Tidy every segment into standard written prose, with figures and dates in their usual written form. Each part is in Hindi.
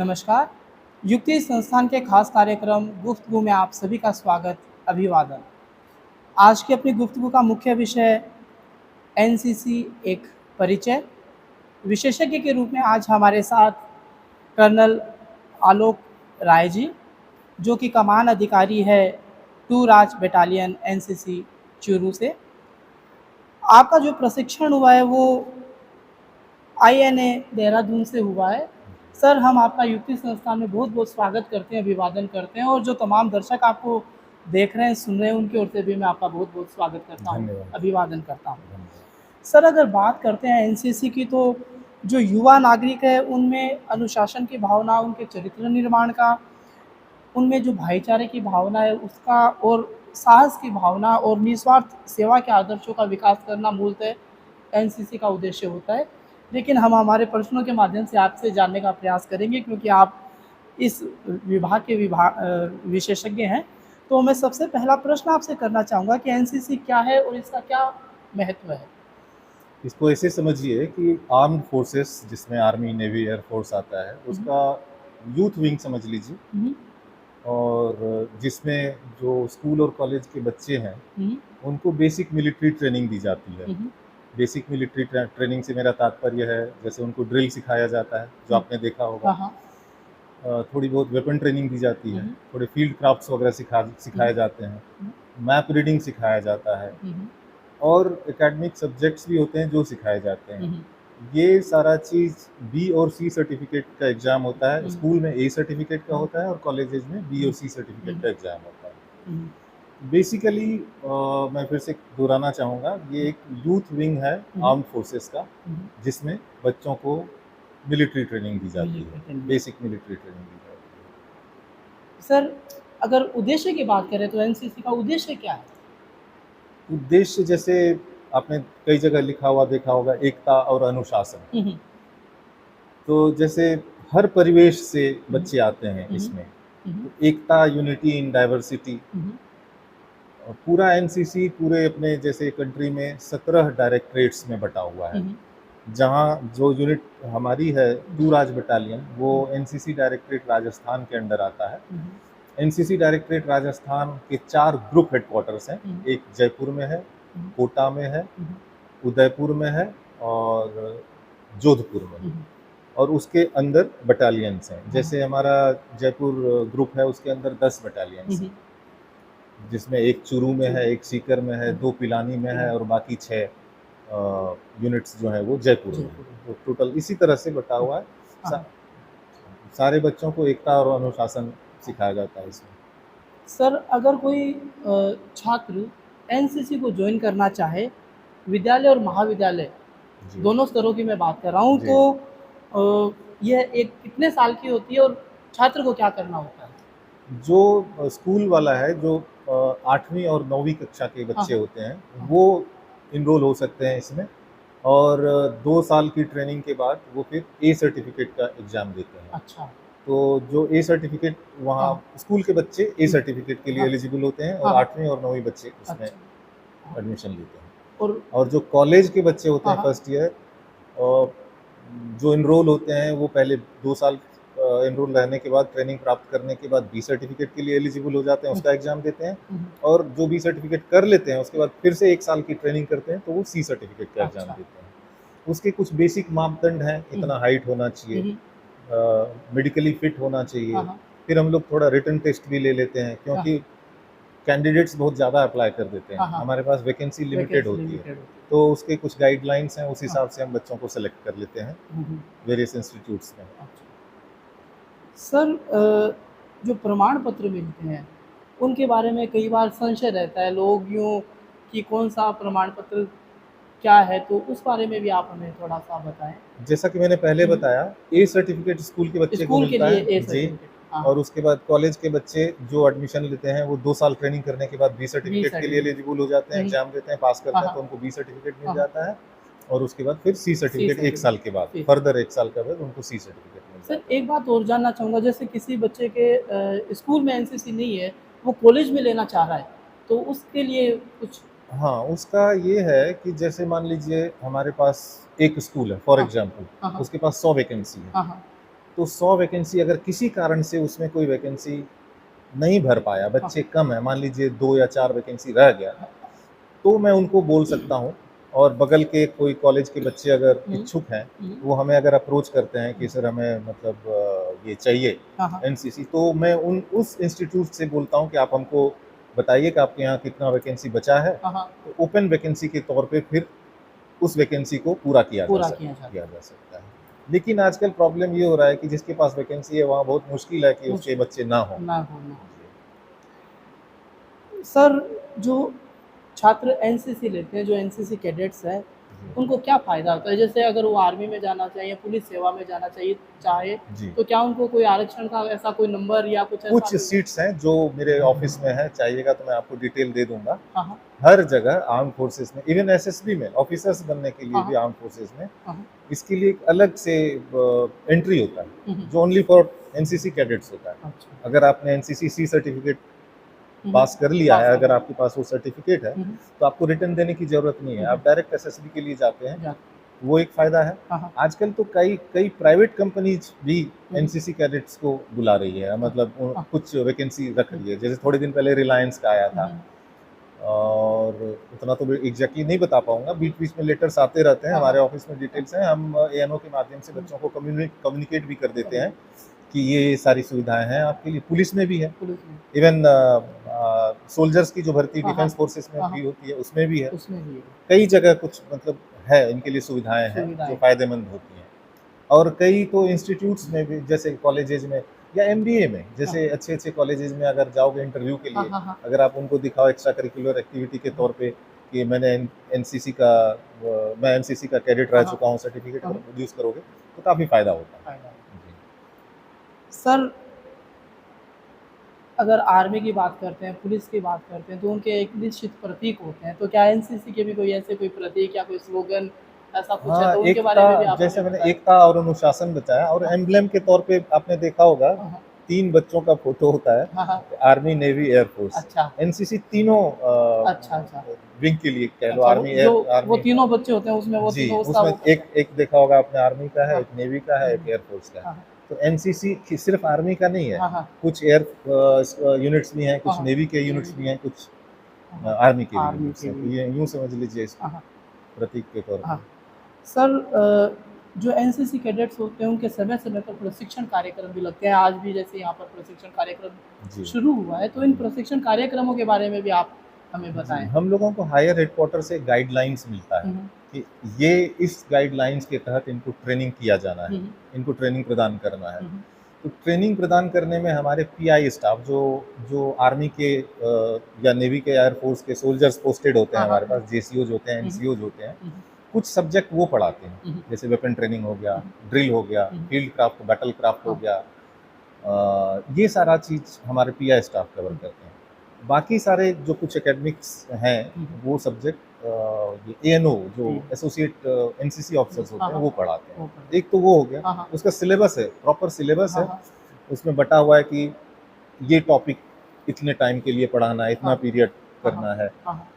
नमस्कार। युक्ति संस्थान के खास कार्यक्रम गुफ्तगू में आप सभी का स्वागत, अभिवादन। आज की अपनी गुफ्तगू का मुख्य विषय एनसीसी एक परिचय। विशेषज्ञ के रूप में आज हमारे साथ कर्नल आलोक राय जी, जो कि कमान अधिकारी है 2 राज बटालियन एनसीसी चूरू से। आपका जो प्रशिक्षण हुआ है वो आईएनए देहरादून से हुआ है। सर, हम आपका युक्ति संस्थान में बहुत बहुत स्वागत करते हैं, अभिवादन करते हैं, और जो तमाम दर्शक आपको देख रहे हैं, सुन रहे हैं, उनकी ओर से भी मैं आपका बहुत बहुत स्वागत करता हूँ, धन्यवाद। अभिवादन करता हूँ। धन्यवाद। सर, अगर बात करते हैं एनसीसी की, तो जो युवा नागरिक है उनमें अनुशासन की भावना, उनके चरित्र निर्माण का, उनमें जो भाईचारे की भावना है उसका, और साहस की भावना और निस्वार्थ सेवा के आदर्शों का विकास करना मूलतः एनसीसी का उद्देश्य होता है। लेकिन हम हमारे प्रश्नों के माध्यम से आपसे जानने का प्रयास करेंगे, क्योंकि आप इस विभाग के विशेषज्ञ हैं। तो मैं सबसे पहला प्रश्न आपसे करना चाहूँगा कि एनसीसी क्या है और इसका क्या महत्व है? इसको ऐसे समझिए कि आर्म्ड फोर्सेस, जिसमें आर्मी, नेवी, एयर फोर्स आता है, उसका यूथ विंग समझ लीजिए। हुँ, और जिसमें जो स्कूल और कॉलेज के बच्चे हैं हुँ, उनको बेसिक मिलिट्री ट्रेनिंग दी जाती है। हुँ, बेसिक मिलिट्री ट्रेनिंग से मेरा तात्पर्य है, जैसे उनको ड्रिल सिखाया जाता है, जो आपने देखा होगा। हाँ, हाँ। थोड़ी बहुत वेपन ट्रेनिंग दी जाती है, हुँ, थोड़े फील्ड क्राफ्ट्स वगैरह सिखाए जाते हैं, हुँ, मैप रीडिंग सिखाया जाता है, हुँ, और एकेडमिक सब्जेक्ट्स भी होते हैं जो सिखाए जाते हैं। हुँ, ये सारा चीज़ बी और सी सर्टिफिकेट का एग्ज़ाम होता है। हुँ, स्कूल में ए सर्टिफिकेट का हुँ, होता है और कॉलेजेस में बी और सी सर्टिफिकेट हुँ, का एग्ज़ाम होता है। हुँ, बेसिकली मैं फिर से दोहराना चाहूँगा, ये एक यूथ विंग है हुँ, आर्म्ड फोर्सेस का, हुँ, जिसमें बच्चों को मिलिट्री ट्रेनिंग दी जाती है, military training. Basic military training दी जाती सर, अगर उद्देश्य की बात करें तो एनसीसी का उद्देश्य क्या है? है। उद्देश्य, जैसे आपने कई जगह लिखा हुआ देखा होगा, एकता और अनुशासन। हुँ, हुँ, तो जैसे हर परिवेश से हुँ, बच्चे आते हैं हुँ, इसमें, हुँ, तो एकता, यूनिटी इन डाइवर्सिटी। हुँ, पूरा एनसीसी पूरे अपने जैसे कंट्री में 17 डायरेक्टरेट्स में बटा हुआ है, हुँ, जहाँ जो यूनिट हमारी है हुँ, 2 राज बटालियन, वो हुँ, एनसीसी डायरेक्टरेट राजस्थान के अंडर आता है। हुँ, एनसीसी डायरेक्टरेट राजस्थान के 4 ग्रुप हेडक्वार्टर्स हैं। हुँ, एक जयपुर में है, हुँ, कोटा में है, हुँ, उदयपुर में है, और जोधपुर में है। हुँ, और उसके अंदर बटालियंस हैं। हाँ, जैसे हमारा जयपुर ग्रुप है, उसके अंदर 10 बटालियंस हुँ, हैं, जिसमें एक चूरू में है, एक सीकर में है, 2 पिलानी में है, और बाकी 6 यूनिट्स जो हैं वो जयपुर में हैं। जयपुर में। तो टोटल इसी तरह से बटा हुआ है। सा हाँ, सारे बच्चों को एकता और अनुशासन सिखाया जाता है इसमें। सर, अगर कोई छात्र एनसीसी को जॉइन करना चाहे, विद्यालय और महाविद्यालय जी, दोनों स्तरों की मैं बात कर रहा हूँ, जी। तो यह एक कितने साल की होती है और छात्र को क्या करना होता है? जो स्कूल वाला है, जो 8वीं और 9वीं कक्षा के हाँ, बच्चे हाँ, होते हैं, हाँ, वो इनरोल हो सकते हैं इसमें। और 2 साल की ट्रेनिंग के बाद वो फिर ए सर्टिफिकेट का एग्ज़ाम देते हैं। अच्छा, तो जो ए सर्टिफिकेट, वहाँ हाँ, स्कूल के बच्चे ए हुँ, सर्टिफिकेट के लिए हाँ, एलिजिबल होते हैं, हाँ, और हाँ, 8वीं और 9वीं बच्चे उसमें अच्छा, हाँ, एडमिशन लेते हैं। और और जो कॉलेज के बच्चे होते हाँ, हैं हाँ, फर्स्ट ईयर, जो इनरोल होते हैं, वो पहले 2 साल इनरोल रहने के बाद, ट्रेनिंग प्राप्त करने के बाद बी सर्टिफिकेट के लिए एलिजिबल हो जाते हैं, हुँ, उसका एग्ज़ाम देते हैं। हुँ, और जो बी सर्टिफिकेट कर लेते हैं, उसके बाद फिर से 1 साल की ट्रेनिंग करते हैं, तो वो सी सर्टिफिकेट का एग्ज़ाम अच्छा, देते हैं। उसके कुछ बेसिक मापदंड हैं, हुँ, इतना हाइट होना चाहिए, हुँ, मेडिकली फिट होना हाँ, चाहिए। हाँ, फिर हम लोग थोड़ा रिटन टेस्ट भी ले लेते हैं, हाँ, क्योंकि कैंडिडेट्स बहुत ज़्यादा अप्लाई कर देते हैं, हाँ, हाँ, हमारे पास वैकेंसी लिमिटेड वैकेंसी होती है। लिमिटेड होती तो उसके कुछ गाइडलाइंस हैं, उस है। हाँ, हिसाब से हम बच्चों को सेलेक्ट कर लेते हैं हुँ, हुँ, वेरियस इंस्टीट्यूट्स में। अच्छा। सर, जो प्रमाण पत्र मिलते हैं, उनके बारे में कई बार संशय रहता है, लोग यूँ कि कौन-सा प्रमाण पत्र क्या है? तो उस बारे में भी आप हमें थोड़ा-सा बताएँ। जैसा कि मैंने पहले हुँ, बताया, ए सर्टिफिकेट स्कूल के बच्चे को स्कूल के मिलता लिए है। ए जी। सर्टिफ़िकेट, हाँ, और हाँ, उसके बाद कॉलेज के बच्चे जो एडमिशन लेते हैं, वो 2 साल ट्रेनिंग करने के बाद बी बी सर्टिफिकेट के लिए सर्टिफ़िकेट, एलिजिबल हो जाते हैं, हुँ, एग्ज़ाम देते हैं, पास हाँ, करते हैं, हाँ, तो उनको बी सर्टिफिकेट मिल हाँ, हाँ, जाता है। और उसके बाद फिर सी सी सर्टिफिकेट 1 साल सर्टिफ़िकेट, के बाद, सी। फर्दर 1 साल के बाद उनको सी सर्टिफिकेट मिल सर, जाता है। एक बात और जानना चाहूँगा, जैसे किसी बच्चे के स्कूल में एनसीसी नहीं है, वो कॉलेज में लेना चाह रहा है, तो उसके लिए कुछ? हाँ, उसका ये है कि जैसे मान लीजिए हमारे पास एक स्कूल है, फॉर हाँ, एग्ज़ाम्पल, हाँ, हाँ, उसके पास 100 वैकेंसी है। हाँ, हाँ, तो 100 वैकेंसी अगर किसी कारण से उसमें कोई वैकेंसी नहीं भर पाया, बच्चे कम हैं, मान लीजिए 2 या 4 वैकेंसी रह गया, तो मैं उनको बोल सकता हूँ। और बगल के कोई कॉलेज के बच्चे अगर हुँ, इच्छुक हैं, हुँ, वो हमें अगर अप्रोच करते हैं कि सर हमें मतलब ये चाहिए हाँ, हाँ, एनसीसी, तो मैं उस इंस्टीट्यूट से बोलता हूँ कि आप हमको बताइए कि आपके यहाँ कितना वैकेंसी बचा है, हाँ, हाँ, तो ओपन वैकेंसी के तौर पे फिर उस वैकेंसी को पूरा पूरा किया जाता किया जा सकता है। लेकिन आजकल प्रॉब्लम ये हो रहा है कि जिसके पास वैकेंसी है वहाँ बहुत मुश्किल है कि है, उसके मुश्किल बच्चे ना हों। ना हो ना हो। सर, जो छात्र एनसीसी लेते हैं, जो एनसीसी कैडेट्स हैं, जी, उनको क्या फ़ायदा होता है? जैसे अगर वो आर्मी में जाना चाहिए, पुलिस सेवा में जाना चाहे, जी। तो क्या उनको कोई आरक्षण का ऐसा कोई नंबर या कुछ ऐसा कुछ कोई? सीट्स हैं जो मेरे ऑफिस में हैं, चाहिएगा तो मैं आपको डिटेल दे दूँगा। हाँ, हाँ, हर जगह आर्म्ड फोर्सेस में, इवन एसएसबी में, ऑफिसर्स बनने के लिए हाँ, भी हाँ, आर्म्ड फोर्सेस में, हाँ, हाँ, इसके लिए एक अलग से एंट्री होता है, हुँ, हुँ, जो ओनली फॉर एनसीसी कैडेट्स होता है। अच्छा, अगर आपने एनसीसी सी सर्टिफिकेट हुँ, हुँ, पास कर लिया पास है, कर अगर लिया। आपके पास वो सर्टिफिकेट है, हुँ, हुँ, तो आपको रिटर्न देने की ज़रूरत नहीं है, हुँ, आप हुँ, डायरेक्ट एसएसबी के लिए जाते हैं, जा वो एक फ़ायदा है। हाँ, हाँ, आजकल तो कई कई प्राइवेट कंपनीज़ भी हुँ, हुँ, एनसीसी कैडेट्स को बुला रही है, हाँ, मतलब हाँ, कुछ वैकेंसी रख हुँ, रही है। जैसे थोड़े दिन पहले रिलायंस का आया हुँ, था, हुँ, और उतना तो मैं एग्ज़ैक्टली नहीं बता पाऊँगा, बीच-बीच में लेटर्स आते रहते हैं, हाँ, हमारे हाँ, ऑफ़िस में डिटेल्स हैं, हम एएनओ के माध्यम से हुँ, बच्चों को कम्युनिकेट भी कर देते हैं कम्युनिटी कि ये सारी सुविधाएँ हैं आपके लिए, पुलिस में भी है। पुलिस में। इवन सोल्जर्स की जो भर्ती हाँ, हाँ, डिफेंस फोर्सेस में हाँ, हाँ, भी होती है, उसमें भी है। उसमें भी है, कई जगह कुछ मतलब है, इनके लिए सुविधाएँ हैं, जो सुविधाएँ। फ़ायदेमंद होती हैं। और कई तो इंस्टीट्यूट्स में भी, जैसे कॉलेजेज़ में या एमबीए में, हाँ, जैसे अच्छे-अच्छे कॉलेजेज़ में अगर जाओगे इंटरव्यू के हाँ, लिए, हाँ, हाँ, अगर आप उनको दिखाओ एक्स्ट्रा करिकुलर एक्टिविटी के हाँ, तौर पे कि मैंने एनसीसी का मैं एनसीसी का कैडेट रह हाँ, हाँ, चुका हूँ, सर्टिफिकेट हाँ, अगर प्रोड्यूस करोगे, तो काफ़ी फ़ायदा होता फ़ायदा है। है। जी। सर, अगर आर्मी की बात करते हैं, पुलिस की बात करते हैं, तो उनके एक निश्चित प्रतीक होते हैं, तो क्या एनसीसी के भी कोई ऐसे कोई प्रतीक या कोई स्लोगन ऐसा कुछ है, हाँ, तो उनके एकता, बारे में भी आप जैसे हमें मैंने बताएँ? एकता और अनुशासन बताया, और हाँ, एम्ब्लम के तौर पे आपने देखा होगा, हाँ, हाँ, 3 बच्चों का फ़ोटो होता है, हाँ, हाँ, आर्मी, नेवी, एयर फ़ोर्स। अच्छा, एनसीसी तीनों अच्छा, अच्छा, विंग के लिए कह लो, अच्छा, आर्मी, एयर वो आर्मी। तीनों बच्चे होते हैं उसमें, वो जी, तीनों उसका उसमें वो करते एक हैं। एक देखा होगा आपने, आर्मी का है, हाँ, एक नेवी का है, एक नेवी, एयर फ़ोर्स का है। हाँ, हाँ, तो एनसीसी कि सिर्फ़ आर्मी का नहीं है, हाँ, हाँ, कुछ एयर यूनिट्स भी हैं, हाँ, कुछ हाँ, नेवी के नेवी यूनिट्स भी, भी हैं, कुछ हाँ, हाँ, आर्मी के भी आर्मी यूनिट्स के हैं। तो भी, ये यूँ समझ लीजिए इसको हाँ, हाँ, प्रतीक के तौर हाँ। पे। सर, जो एनसीसी कैडेट्स होते हैं उनके समय-समय पर प्रशिक्षण कार्यक्रम भी लगते हैं। आज भी जैसे यहाँ पर प्रशिक्षण कार्यक्रम जी, शुरू हुआ है, तो इन जी। प्रशिक्षण कार्यक्रमों के बारे में भी आप हमें जी, बताएँ? हम लोगों को हायर हेडक्वार्टर से गाइडलाइंस मिलता है हुँ, हुँ, कि ये इस गाइडलाइंस के तहत इनको ट्रेनिंग किया जाना हुँ, है, हुँ, इनको ट्रेनिंग प्रदान करना है। हुँ, हुँ, तो ट्रेनिंग प्रदान करने में हमारे पीआई स्टाफ, जो जो आर्मी के या नेवी के, एयर फोर्स के सोल्जर्स पोस्टेड होते हैं हाँ, हमारे हाँ, पास, जेसीओज होते हैं, हुँ, हुँ, एनसीओज होते हैं, हुँ, हुँ, कुछ सब्जेक्ट वो पढ़ाते हैं। हुँ, हुँ, जैसे वेपन ट्रेनिंग हो गया, हुँ, हुँ, ड्रिल हो गया, हुँ, हुँ, फील्ड क्राफ्ट, बैटल क्राफ्ट हो हाँ, गया, ये सारा चीज़ हमारे पीआई स्टाफ कवर हुँ, करते हैं। बाकी सारे जो कुछ एकेडमिक्स हैं, हुँ, हुँ, वो सब्जेक्ट ये एएनओ, जो जी, एसोसिएट एनसीसी ऑफिसर्स हाँ, होते हैं, हाँ, वो पढ़ाते हैं। वो पढ़ा एक तो वो हो गया, हाँ, हाँ, उसका सिलेबस है, प्रॉपर सिलेबस हाँ, है, हाँ, उसमें बटा हुआ है कि ये टॉपिक इतने टाइम के लिए पढ़ाना है, इतना हाँ, पीरियड हाँ, हाँ, करना है। हाँ, हाँ,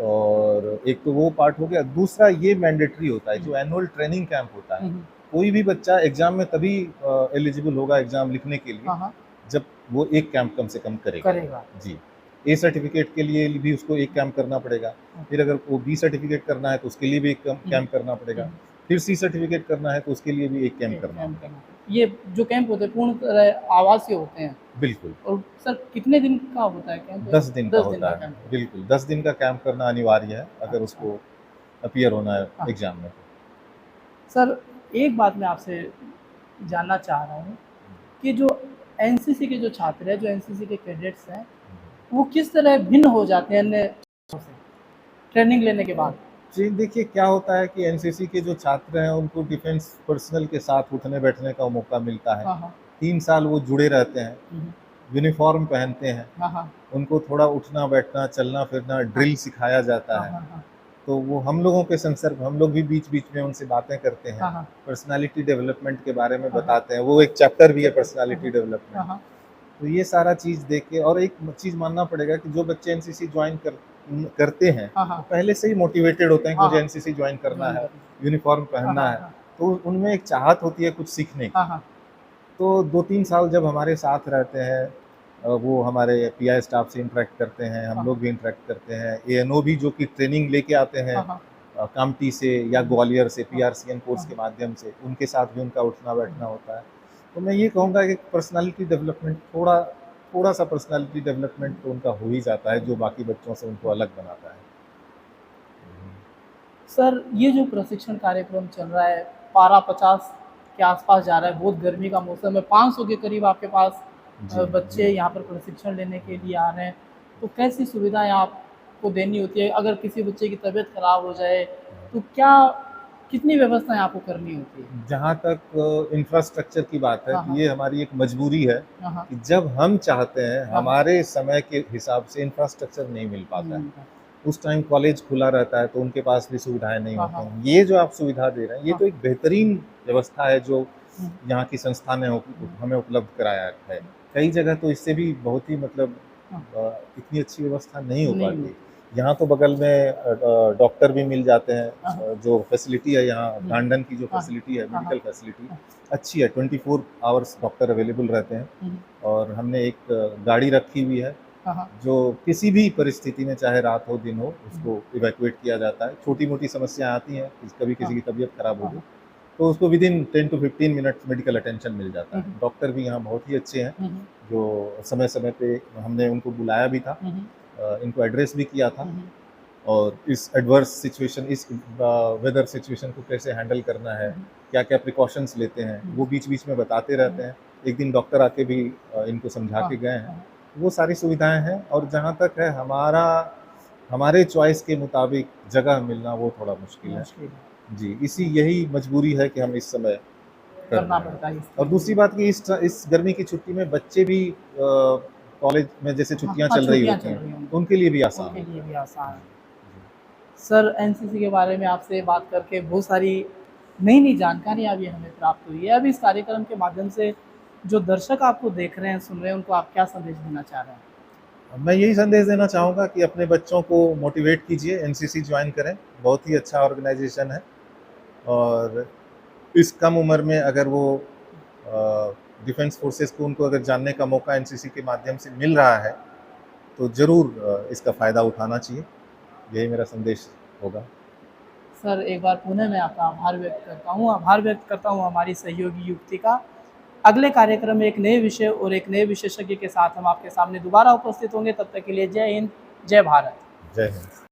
और एक तो वो पार्ट हो गया, दूसरा ये मैंडेटरी होता है, हुँ, जो एनुअल ट्रेनिंग कैंप होता है। हुँ, हुँ, कोई भी बच्चा एग्ज़ाम में तभी एलिजिबल होगा एग्ज़ाम लिखने के लिए, हाँ, हाँ, जब वो एक कैंप कम से कम करेगा। करेगा। जी। ए सर्टिफ़िकेट के लिए भी उसको एक कैंप करना पड़ेगा। हाँ, फिर अगर वो बी सर्टिफ़िकेट करना है तो उसके लिए भी एक हुँ, हुँ, कैंप करना हुँ, पड़ेगा। हुँ। फिर सी सर्टिफ़िकेट करना है तो उसके लिए भी एक कैंप एक करना कैंप होगा। करना था। ये जो कैंप होते हैं पूर्ण तरह आवासीय होते हैं बिल्कुल, और सर कितने दिन का होता है कैंप? 10 दिन का 10 दिन होता का है। कैंप होता बिल्कुल, 10 दिन का कैंप करना अनिवार्य है, है। अगर अच्छा, उसको अपीयर होना है हाँ। एग्ज़ाम में। सर, एक बात मैं आपसे जानना चाह रहा हूँ कि जो एनसीसी के जो छात्र हैं, जो एनसीसी के कैडेट्स हैं, वो किस तरह भिन्न हो जाते हैं अन्य से ट्रेनिंग लेने के बाद? जी, देखिए क्या होता है कि एनसीसी के जो छात्र हैं, उनको डिफेंस पर्सनल के साथ उठने-बैठने का मौका मिलता है। हाँ, हाँ। 3 साल वो जुड़े रहते हैं, हुँ, हुँ। यूनिफ़ॉर्म पहनते हैं, हाँ, हाँ। उनको थोड़ा उठना-बैठना, चलना-फिरना, हाँ, ड्रिल सिखाया जाता हाँ, है। हाँ, हाँ। तो वो हम लोगों के संसर्ग, हम लोग भी बीच-बीच में उनसे बातें करते हैं, हाँ, हाँ। पर्सनैलिटी डेवलपमेंट के बारे में हाँ, हाँ। बताते हैं। वो एक चैप्टर भी है हाँ, पर्सनैलिटी हाँ। डेवलपमेंट। हाँ, हाँ। तो ये सारा चीज़ देख के, और एक चीज़ मानना पड़ेगा कि जो बच्चे एनसीसी जॉइन करते हैं, हाँ, वो हाँ। पहले से ही मोटिवेटेड होते हैं कि हाँ, मुझे हाँ। एनसीसी जॉइन करना जॉइन है, करना। यूनिफ़ॉर्म हाँ, पहनना हाँ, है। हाँ। तो उनमें एक चाहत होती है कुछ सीखने हाँ, की। हाँ। तो 2-3 साल जब हमारे साथ रहते हैं, वो हमारे पीआई स्टाफ से इंटरेक्ट करते हैं, हम हाँ, लोग भी इंटरेक्ट करते हैं। एएनओ भी जो कि ट्रेनिंग लेके आते हैं हाँ, हाँ, कामटी से या ग्वालियर से हाँ, पीआरसीएन कोर्स के हाँ, माध्यम से, उनके साथ भी उनका उठना-बैठना हाँ, होता है। तो मैं ये कहूँगा कि पर्सनैलिटी डेवलपमेंट थोड़ा-सा पर्सनैलिटी डेवलपमेंट तो उनका हो ही जाता है, जो बाकी बच्चों से उनको अलग बनाता है। सर, ये जो प्रशिक्षण कार्यक्रम चल रहा है, पारा 50 के आसपास जा रहा है, बहुत गर्मी का मौसम है, 500 के करीब आपके पास जी, बच्चे जी। यहाँ पर प्रशिक्षण लेने के लिए आ रहे हैं। तो कैसी सुविधाएँ आपको देनी होती है? अगर किसी बच्चे की तबीयत खराब हो जाए, तो क्या कितनी व्यवस्थाएँ आपको करनी होती है? जहाँ तक इंफ्रास्ट्रक्चर की बात है, हाँ, तो हाँ। ये हमारी एक मजबूरी है हाँ, हाँ। कि जब हम चाहते हैं, हाँ, हाँ। हमारे समय के हिसाब से इंफ्रास्ट्रक्चर नहीं मिल पाता है। हुँ, उस टाइम कॉलेज खुला रहता है, तो उनके पास भी सुविधाएँ नहीं हाँ, होती हाँ। हैं। ये जो आप सुविधा दे रहे हैं, ये हाँ। तो एक बेहतरीन व्यवस्था है जो हुँ, यहाँ की संस्था ने हुँ, हमें उपलब्ध कराया है। कई जगह तो इससे भी बहुत ही मतलब हाँ। इतनी अच्छी व्यवस्था नहीं हो नहीं पाती। होती। यहाँ तो बगल में डॉक्टर भी मिल जाते हैं, हाँ, हाँ। जो फैसिलिटी है यहाँ हुँ, हुँ। ढांढन की जो हाँ, हाँ। फैसिलिटी है, हाँ, हाँ। मेडिकल फैसिलिटी अच्छी है, 24 आवर्स डॉक्टर अवेलेबल रहते हैं। हुँ, हुँ। और हमने एक गाड़ी रखी हुई है, हाँ, हाँ। जो किसी भी परिस्थिति में चाहे रात हो, दिन हो, हुँ, हुँ। उसको इवैक्यूएट किया जाता है। छोटी-मोटी समस्याएँ आती हैं, कभी हाँ, किसी की तबीयत खराब हो हाँ, गई, हाँ। तो उसको within 10 to 15 minutes medical attention मिल जाता हुँ, है। हुँ। डॉक्टर भी यहाँ बहुत ही अच्छे हैं, हुँ, हुँ। जो समय-समय पे हमने उनको बुलाया भी था, हुँ, हुँ। इनको एड्रेस भी किया था। हुँ, हुँ। और इस एडवर्स सिचुएशन, इस वेदर सिचुएशन को कैसे हैंडल करना है, हुँ, हुँ। क्या-क्या प्रिकॉशंस लेते हैं, हुँ, वो हुँ। बीच-बीच में बताते हुँ, रहते हैं। एक दिन डॉक्टर आके भी इनको समझा हाँ, के गए हैं। हाँ, वो सारी सुविधाएँ हैं, और जहाँ तक है हमारे चॉइस के मुताबिक जगह मिलना, वो थोड़ा मुश्किल है। मुश्किल है। जी, हाँ, यही मजबूरी है कि हम इस समय कर करना रहे हैं। पड़ता है और इसके दूसरी लिए। बात कि इस गर्मी की छुट्टी में बच्चे भी कॉलेज में जैसे हाँ, छुट्टियाँ हाँ, चल रही छुट्टियाँ होती चल हैं, रही हैं उनकी, उनके लिए भी आसान उनके लिए होता है। भी आसान है। जी, सर, एनसीसी के बारे में आपसे बात करके बहुत सारी नई-नई जानकारियाँ भी हमें प्राप्त हुई है। अब इस कार्यक्रम के माध्यम से जो दर्शक आपको देख रहे हैं, सुन रहे हैं, उनको आप क्या संदेश देना चाह रहे हैं? मैं यही संदेश देना चाहूँगा कि अपने बच्चों को मोटिवेट कीजिए, एनसीसी जॉइन करें, बहुत ही अच्छा ऑर्गेनाइज़ेशन है। और इस कम उम्र में अगर वो डिफेंस फोर्सेस को उनको अगर जानने का मौका एनसीसी के माध्यम से मिल रहा है, तो ज़रूर इसका फ़ायदा उठाना चाहिए। यही मेरा संदेश होगा। सर, एक बार पुनः मैं आपका आभार व्यक्त करता हूँ हमारी सहयोगी युक्ति का। अगले कार्यक्रम में एक नए विषय और एक नए विशेषज्ञ के साथ हम आपके सामने दोबारा उपस्थित होंगे। तब तक के लिए जय हिंद, जय भारत। जय हिंद।